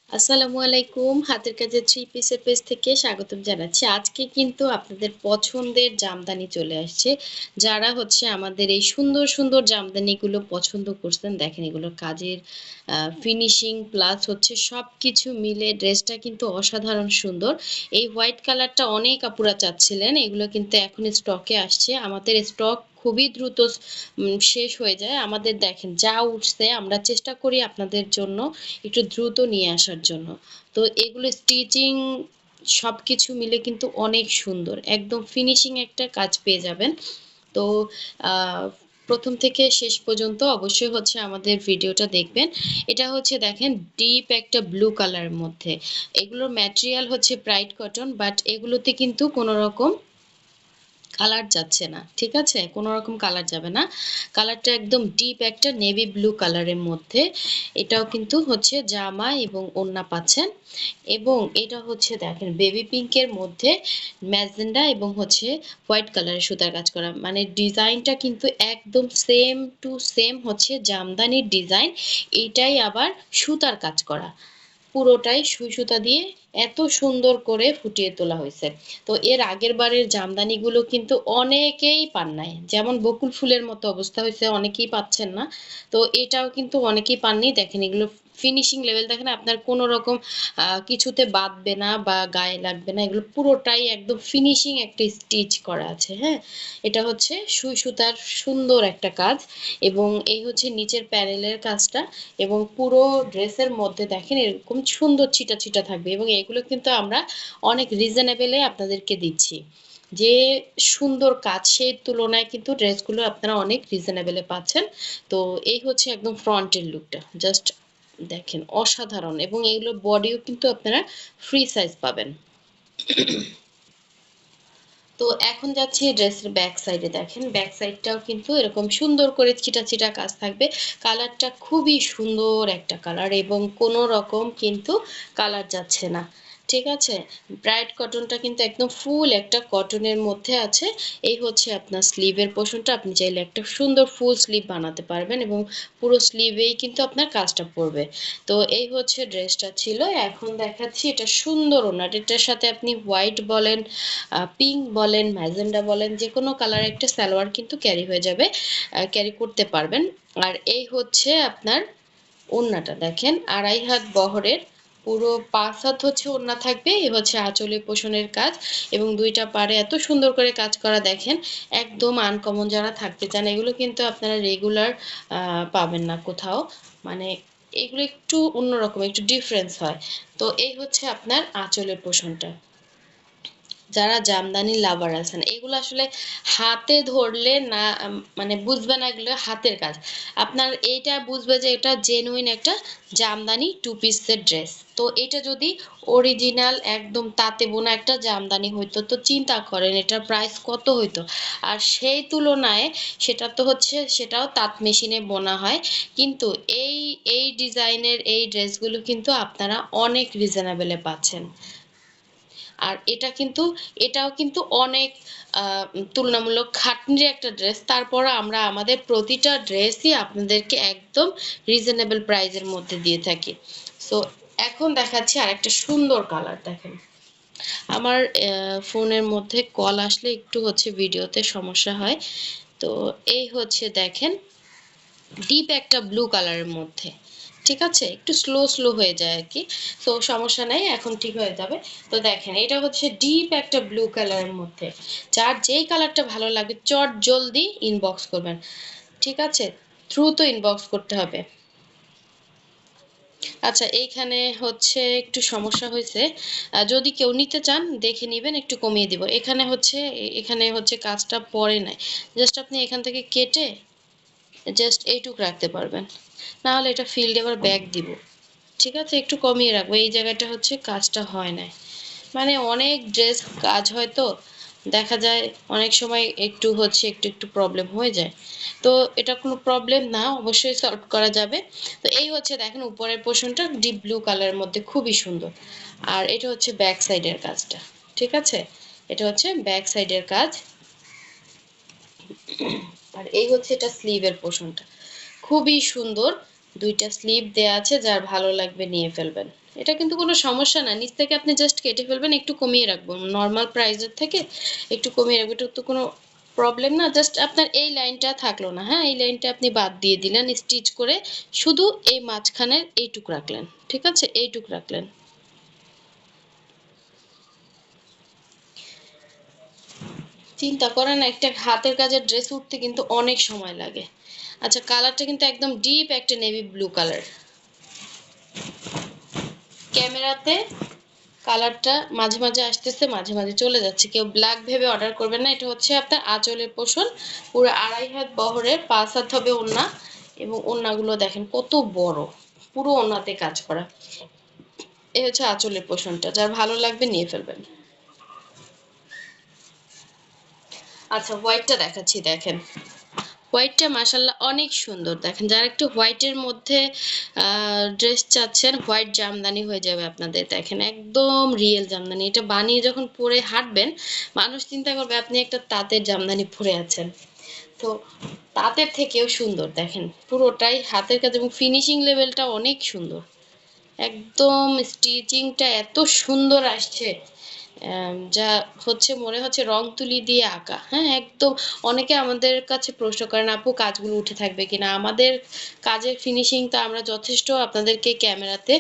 আসসালামু আলাইকুম। হাতের কাজের থ্রি পিসের পেজ থেকে স্বাগতম জানাচ্ছি। আজকে কিন্তু আপনাদের পছন্দের জামদানি চলে আসছে। যারা আমাদের এই সুন্দর, সুন্দর জামদানিগুলো পছন্দ করছেন, দেখেন এগুলোর কাজের ফিনিশিং প্লাস সবকিছু মিলে ড্রেসটা কিন্তু অসাধারণ সুন্দর। এই হোয়াইট কালারটা অনেক আপুরা চাচ্ছিলেন। এগুলো কিন্তু এখন স্টকে আসছে। আমাদের স্টক খুবই দ্রুত শেষ হয়ে যায়। আমাদের দেখেন যা উঠছে আমরা চেষ্টা করি আপনাদের জন্য একটু দ্রুত নিয়ে আসার জন্য। তো এগুলো স্টিচিং সবকিছু মিলে কিন্তু অনেক সুন্দর। একদম ফিনিশিং একটা কাজ পেয়ে যাবেন। তো আ ১ম থেকে শেষ পর্যন্ত অবশ্যই আমাদের ভিডিওটা দেখবেন। এটা দেখেন ডিপ একটা ব্লু কালারের মধ্যে। এগুলোর ম্যাটেরিয়াল ব্রাইট কটন বাট এগুলোতে কিন্তু কোনো রকম কালার যাচ্ছে না। ঠিক আছে? কোনো রকম কালার যাবে না। কালারটা একদম ডিপ একটা নেভি ব্লু কালারের মধ্যে। এটাও কিন্তু জামা এবং ওড়না পাচ্ছেন। এবং এটা দেখেন বেবি পিঙ্কের মধ্যে ম্যাজেন্ডা এবং হোয়াইট কালারের সুতার কাজ করা। মানে ডিজাইনটা কিন্তু একদম সেম টু সেম জামদানির ডিজাইন। এইটাই আবার সুতার কাজ করা। পুরোটাই সুই সুতা দিয়ে এত সুন্দর করে ফুটিয়ে তোলা হয়েছে। তো এর আগের বারের জামদানিগুলো কিন্তু অনেকেই পান নাই। যেমন বকুল ফুলের মতো অবস্থা হয়েছে, অনেকেই পাচ্ছেন না। তো এটাও কিন্তু অনেকেই পাননি। দেখেন এগুলো ফিনিশিং লেভেল দেখেন, আপনার কোনো রকম কিছুতে বাঁধবে না বা গায়ে লাগবে না। এগুলো পুরোটাই একদম ফিনিশিং একটা স্টিচ করা আছে, হ্যাঁ? এটা সুই সুতার সুন্দর একটা কাজ এবং এই নিচের প্যানেলের কাজটা এবং পুরো ড্রেসের মধ্যে দেখেন এরকম সুন্দর ছিটা ছিটা থাকবে এবং এগুলো কিন্তু আমরা অনেক রিজনেবলে আপনাদেরকে দিচ্ছি। যে সুন্দর কাজ সেই তুলনায় কিন্তু ড্রেসগুলো আপনারা অনেক রিজনেবলে পাচ্ছেন। তো এই একদম ফ্রন্টের লুকটা। জাস্ট দেখেন অসাধারণ এবং এগুলোর বডিও কিন্তু আপনারা ফ্রি সাইজ পাবেন। তো এখন যাচ্ছি ড্রেসের ব্যাক সাইডে। দেখেন ব্যাক সাইডটাও কিন্তু এরকম সুন্দর করে ছিটা ছিটা কাজ থাকবে। কালারটা খুবই সুন্দর একটা কালার এবং কোনো রকম কিন্তু কালার যাচ্ছে না। ঠিক আছে? ব্রাইট কটনটা কিন্তু একদম ফুল একটা কটনের মধ্যে আছে। এই আপনার স্লিভের পোরশনটা। আপনি চাইলে একটা সুন্দর ফুল স্লিভ বানাতে পারবেন এবং পুরো স্লিভেই কিন্তু আপনার কাজটা পড়বে। তো এই ড্রেসটা ছিল। এখন দেখাচ্ছি এটা সুন্দর ওড়নাটা। এটার সাথে আপনি হোয়াইট বলেন, পিঙ্ক বলেন, ম্যাজেন্ডা বলেন, যেকোনো কালারের একটা সালোয়ার কিন্তু ক্যারি হয়ে যাবে, ক্যারি করতে পারবেন। আর এই আপনার ওড়নাটা দেখেন ২.৫ হাত বহরের, পুরো ৫ হাত ওড়না থাকবে। এ আঁচলের পোষণের কাজ এবং ২ টা পাড়ে এত সুন্দর করে কাজ করা দেখেন। একদম আনকমন যারা থাকতে চান এগুলো কিন্তু আপনারা রেগুলার পাবেন না কোথাও। মানে এগুলো একটু অন্যরকম, একটু ডিফারেন্স হয়। তো এই আপনার আঁচলের পোষণটা। যারা জামদানি লাভার আছেন এগুলো আসলে হাতে ধরলে না মানে বুঝবে না এগুলো হাতের কাজ। আপনার এইটা বুঝবে যে এটা জেনুইন একটা জামদানি টু পিসের ড্রেস। তো এটা যদি অরিজিনাল একদম তাঁতে বোনা একটা জামদানি হইতো তো চিন্তা করেন এটার প্রাইস কত হইতো। আর সেই তুলনায় সেটা তো সেটাও তাঁত মেশিনে বোনা হয়। কিন্তু এই এই ডিজাইনের এই ড্রেসগুলো কিন্তু আপনারা অনেক রিজনেবল এ পাচ্ছেন। আর এটাও কিন্তু অনেক আ তুলনামূলক খাটনির একটা ড্রেস। তারপরও আমরা আমাদের প্রতিটা ড্রেসই আপনাদেরকে একদম রিজনেবল প্রাইস এর মধ্যে দিয়ে থাকি। সো এখন দেখাচ্ছি আরেকটা সুন্দর কালার দেখেন। আমার ফোনের মধ্যে কল আসলে একটু ভিডিওতে সমস্যা হয়। তো এই দেখেন ডিপ একটা ব্লু কালারের মধ্যে। ঠিক আছে? একটু স্লো হয়ে যায় আরকি। তো সমস্যা নাই, এখন ঠিক হয়ে যাবে। তো দেখেন এটা ডিপ একটা ব্লু কালারের মধ্যে। যার যেই কালারটা ভালো লাগে চটজলদি ইনবক্স করবেন। ঠিক আছে? দ্রুত ইনবক্স করতে হবে। আচ্ছা এইখানে একটু সমস্যা হইছে। যদি কেউ নিতে চান দেখে নিবেন, একটু কমিয়ে দিব। এখানে কাজটা পড়ে নাই। জাস্ট আপনি এখান থেকে কেটে জাস্ট এইটুক রাখতে পারবেন। না হলে এটা ফিল্ডে আবার ব্যাক দিব। ঠিক আছে? একটু কমিয়ে রাখবো। এই জায়গাটা কাজটা হয় নাই। মানে অনেক ড্রেস কাজ হয় তো দেখা যায় অনেক সময় একটু প্রবলেম হয়ে যায়। তো এটা কোনো প্রবলেম না, অবশ্যই সলভ করা যাবে। তো এই দেখেন উপরের পোরশনটা ডিপ ব্লু কালারের মধ্যে খুবই সুন্দর। আর এটা ব্যাক সাইডের কাজটা। ঠিক আছে? এটা ব্যাক সাইডের কাজ। আর এই এটা স্লিভের পোরশনটা। খুবই সুন্দর। ২ টা স্লিভ দেয়া আছে, যার ভালো লাগবে নিয়ে ফেলবেন। এটা কিন্তু কোনো সমস্যা না, নিচ থেকে আপনি জাস্ট কেটে ফেলবেন, একটু কমিয়ে রাখবো নর্মাল প্রাইসের থেকে একটু কমিয়ে রাখবো, এটা তো কোনো প্রবলেম না। জাস্ট আপনার এই লাইনটা থাকলো না, হ্যাঁ এই লাইনটা আপনি বাদ দিয়ে দিলেন স্টিচ করে, শুধু এই মাঝখানের এইটুক রাখলেন, ঠিক আছে, এইটুক রাখলেন। চিন্তা করেন একটা হাতের কাজের ড্রেস উঠতে কিন্তু অনেক সময় লাগে। আচ্ছা, কালারটা কিন্তু একদম ডিপ একটা নেভি ব্লু কালার। ক্যামেরাতে কালারটা মাঝে মাঝে আসতেছে, মাঝে মাঝে চলে যাচ্ছে, কেউ ব্ল্যাক ভেবে অর্ডার করবেন না। এটা হচ্ছে আপনার আঁচলের পোষণ, পুরো 2.5 হাত বহরের, 5 হাত হবে ওড়না, এবং ওড়নাগুলো দেখেন কত বড়, পুরো ওড়নাতে কাজ করা। এই হচ্ছে আঁচলের পোষণটা, যার ভালো লাগবে নিয়ে ফেলবেন। আচ্ছা, হোয়াইটটা দেখাচ্ছি, দেখেন হোয়াইটটা মাশাল্লাহ অনেক সুন্দর। দেখেন যারা একটু হোয়াইটের মধ্যে ড্রেস চাচ্ছেন, হোয়াইট জামদানি হয়ে যাবে আপনাদের। দেখেন একদম রিয়েল জামদানি, এটা বানিয়ে যখন পরে হাঁটবেন মানুষ চিন্তা করবে আপনি একটা তাঁতের জামদানি পরে আছেন। তো তাঁতের থেকেও সুন্দর, দেখেন পুরোটাই হাতের কাজ এবং ফিনিশিং লেভেলটা অনেক সুন্দর। একদম স্টিচিংটা এত সুন্দর আসছে, যা হচ্ছে মনে হচ্ছে রং তুলি দিয়ে আঁকা। হ্যাঁ একদম। অনেকে আমাদের কাছে প্রশ্ন করেন আপু কাজগুলো উঠে থাকবে কিনা, আমাদের কাজের ফিনিশিং তো আমরা যথেষ্ট আপনাদেরকে ক্যামেরাতে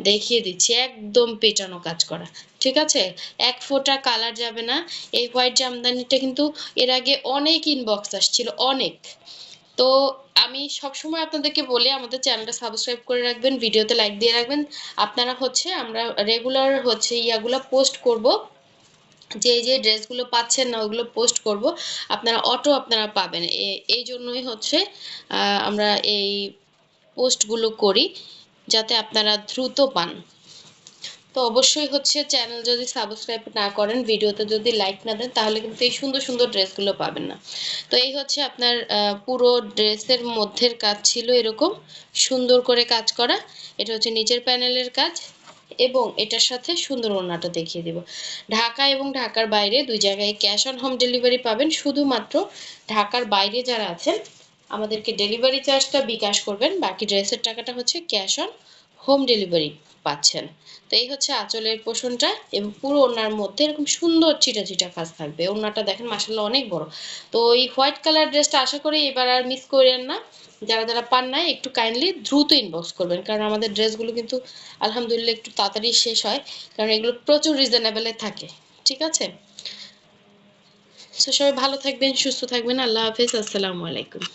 দেখিয়ে দিচ্ছি, একদম পেটানো কাজ করা, ঠিক আছে, এক ফোঁটা কালার যাবে না। এই হোয়াইট জামদানিটা কিন্তু এর আগে অনেক ইনবক্স আসছিল, অনেক। তো আমি সবসময় আপনাদেরকে বলি আমাদের চ্যানেলটা সাবস্ক্রাইব করে রাখবেন, ভিডিওতে লাইক দিয়ে রাখবেন। আপনারা হচ্ছে আমরা রেগুলার হচ্ছে ইয়াগুলা পোস্ট করব, যে ড্রেসগুলো পাচ্ছেন না ওগুলো পোস্ট করব, আপনারা আপনারা পাবেন। এই জন্যই হচ্ছে আমরা এই পোস্টগুলো করি, যাতে আপনারা দ্রুত পান। তো অবশ্যই হচ্ছে চ্যানেল যদি সাবস্ক্রাইব না করেন, ভিডিওতে যদি লাইক না দেন, তাহলে কিন্তু এই সুন্দর সুন্দর ড্রেসগুলো পাবেন না। তো এই হচ্ছে আপনার পুরো ড্রেসের মধ্যের কাজ ছিল এরকম সুন্দর করে কাজ করা। এটা হচ্ছে নিচের প্যানেলের কাজ, এবং এটার সাথে সুন্দর ওড়নাটা দেখিয়ে দিব। ঢাকা এবং ঢাকার বাইরে দুই জায়গায় ক্যাশ অন হোম ডেলিভারি পাবেন। শুধুমাত্র ঢাকার বাইরে যারা আছেন আমাদেরকে ডেলিভারি চার্জটা বিকাশ করবেন, বাকি ড্রেসের টাকাটা হচ্ছে ক্যাশ অন হোম ডেলিভারি পাচ্ছেন। তো এই হচ্ছে আঁচলের পোষণটা, এবং পুরো ওড়নার মধ্যে এরকম সুন্দর চিটা চিটা কাজ থাকবে। ওড়নাটা দেখেন মাসাল্লাহ অনেক বড়। তো এই হোয়াইট কালার ড্রেসটা আশা করি এবার আর মিস করেন না। যারা যারা পান নাই একটু কাইন্ডলি দ্রুত ইনবক্স করবেন, কারণ আমাদের ড্রেসগুলো কিন্তু আলহামদুলিল্লাহ একটু তাড়াতাড়ি শেষ হয়, কারণ এগুলো প্রচুর রিজনেবলে থাকে, ঠিক আছে। তো সবাই ভালো থাকবেন, সুস্থ থাকবেন, আল্লাহ হাফেজ, আসসালামু আলাইকুম।